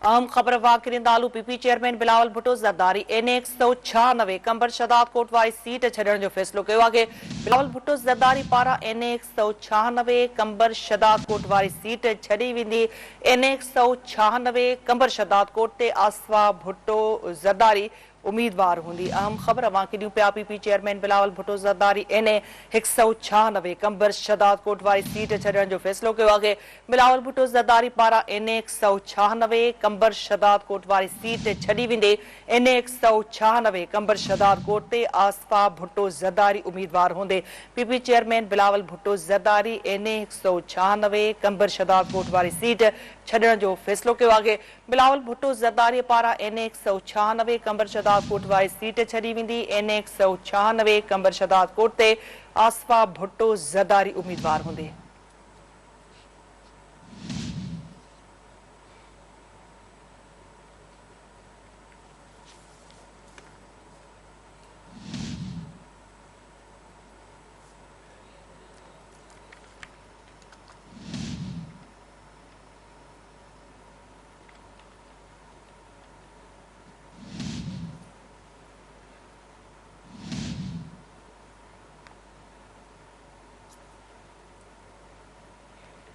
अहम खबर वाकिरिंदालू PP chairman Bilawal Bhutto Zardari N 196 कंबर शदाद कोट वारी सीट छॾण जो फ़ैसिलो कयो आहे। बिलावल भुट्टो ज़रदारी पारां एन 196 कंबर शदाद कोट वारी सीट छॾी वेंदी। एन 196 कंबर शदाद कोट ते आसफा भुट्टो ज़रदारी उम्मीदवार होंदी। अहम खबर वाकिरियूं पिया PP chairman Bilawal Bhutto Zardari N 196 कंबर शदाद कोट वारी सीट छॾण जो फ़ैसिलो कयो आहे। बिलावल भुट्टो ज़रदारी पारां एन 196 कंबर शदाद कोट वारी सीट छॾी वेंदे। एन 196 कंबर शदाद कोट ते आसफा भुट्टो ज़रदारी उम्मीदवार होंदे। PP chairman Bilawal Bhutto Zardari N 196 कंबर शदाद कोट वारी सीट छॾण जो फ़ैसिलो कयो आहे। बिलावल भुट्टो ज़रदारी पारां एन 196 कंबर शदाद कोट वारी सीट छॾी वेंदी। एन 196 कंबर शदाद कोट ते आसफा भुट्टो ज़रदारी उम्मीदवार होंदे।